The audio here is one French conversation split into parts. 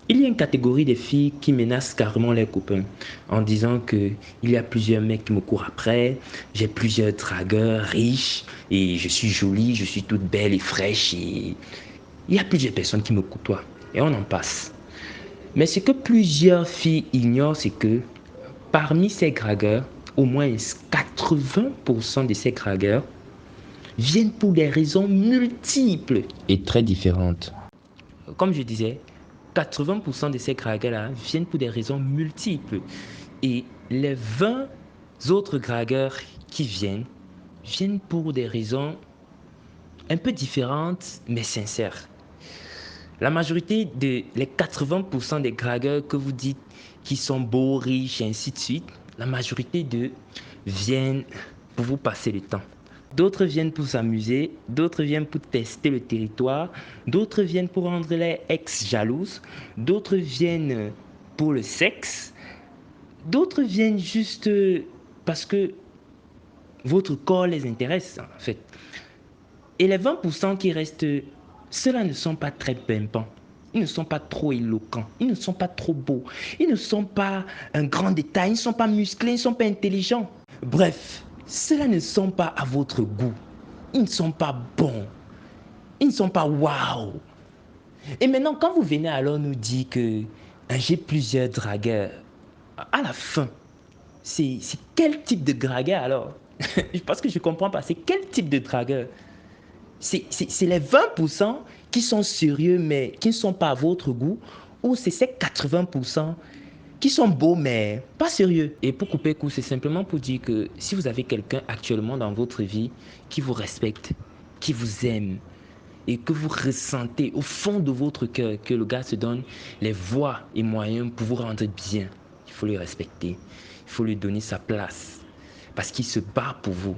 Il y a une catégorie des filles qui menacent carrément leurs copains en disant que il y a plusieurs mecs qui me courent après, j'ai plusieurs dragueurs riches et je suis jolie, je suis toute belle et fraîche et il y a plusieurs personnes qui me côtoient et on en passe. Mais ce que plusieurs filles ignorent, c'est que parmi ces dragueurs, au moins 80% de ces dragueurs viennent pour des raisons multiples et très différentes. Comme je disais, 80% de ces dragueurs-là viennent pour des raisons multiples. Et les 20 autres dragueurs qui viennent pour des raisons un peu différentes, mais sincères. La majorité les 80% des dragueurs que vous dites qui sont beaux, riches et ainsi de suite, la majorité d'eux viennent pour vous passer le temps. D'autres viennent pour s'amuser, d'autres viennent pour tester le territoire, d'autres viennent pour rendre les ex jalouses, d'autres viennent pour le sexe, d'autres viennent juste parce que votre corps les intéresse en fait. Et les 20% qui restent, ceux-là ne sont pas très pimpants. Ils ne sont pas trop éloquents. Ils ne sont pas trop beaux. Ils ne sont pas un grand détail. Ils ne sont pas musclés. Ils ne sont pas intelligents. Bref, ceux-là ne sont pas à votre goût. Ils ne sont pas bons. Ils ne sont pas waouh. Et maintenant, quand vous venez alors nous dire que j'ai plusieurs dragueurs, à la fin, c'est quel type de dragueur alors? Parce que je ne comprends pas. C'est quel type de dragueur? C'est les 20% qui sont sérieux mais qui ne sont pas à votre goût, ou c'est ces 80% qui sont beaux mais pas sérieux. Et pour couper court, c'est simplement pour dire que si vous avez quelqu'un actuellement dans votre vie qui vous respecte, qui vous aime et que vous ressentez au fond de votre cœur que le gars se donne les voies et moyens pour vous rendre bien, il faut le respecter, il faut lui donner sa place parce qu'il se bat pour vous.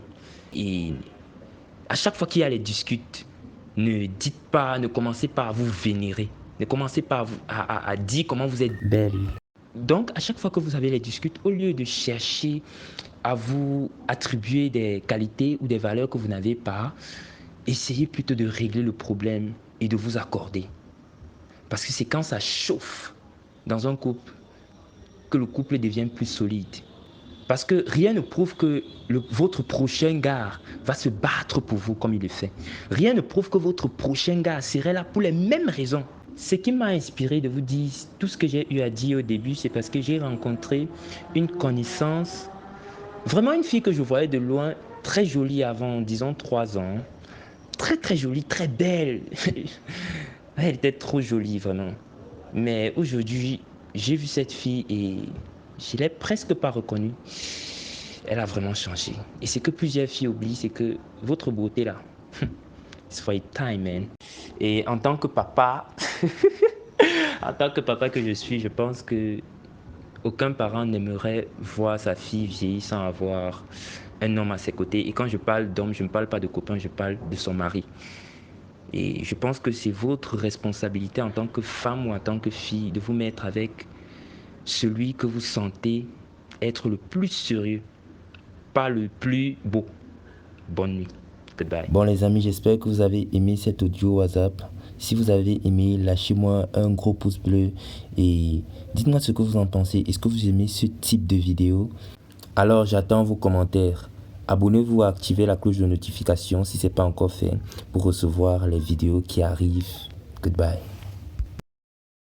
Et à chaque fois qu'il y a les discutes, ne commencez pas à vous vénérer. Ne commencez pas à dire comment vous êtes belle. Donc, à chaque fois que vous avez les discutes, au lieu de chercher à vous attribuer des qualités ou des valeurs que vous n'avez pas, essayez plutôt de régler le problème et de vous accorder. Parce que c'est quand ça chauffe dans un couple que le couple devient plus solide. Parce que rien ne prouve que votre prochain gars va se battre pour vous comme il le fait. Rien ne prouve que votre prochain gars serait là pour les mêmes raisons. Ce qui m'a inspiré de vous dire tout ce que j'ai eu à dire au début, c'est parce que j'ai rencontré une connaissance, vraiment une fille que je voyais de loin, très jolie avant, disons 3 ans. Très très jolie, très belle. Elle était trop jolie vraiment. Mais aujourd'hui, j'ai vu cette fille et je ne l'ai presque pas reconnue. Elle a vraiment changé. Et ce que plusieurs filles oublient, c'est que votre beauté là, it's for a time, man. Et en tant que papa, en tant que papa que je suis, je pense que aucun parent n'aimerait voir sa fille vieillir sans avoir un homme à ses côtés. Et quand je parle d'homme, je ne parle pas de copain, je parle de son mari. Et je pense que c'est votre responsabilité en tant que femme ou en tant que fille de vous mettre avec celui que vous sentez être le plus sérieux, pas le plus beau. Bonne nuit. Goodbye. Bon les amis, j'espère que vous avez aimé cet audio WhatsApp. Si vous avez aimé, lâchez-moi un gros pouce bleu et dites-moi ce que vous en pensez. Est-ce que vous aimez ce type de vidéo? Alors j'attends vos commentaires. Abonnez-vous à activer la cloche de notification si ce n'est pas encore fait pour recevoir les vidéos qui arrivent. Goodbye.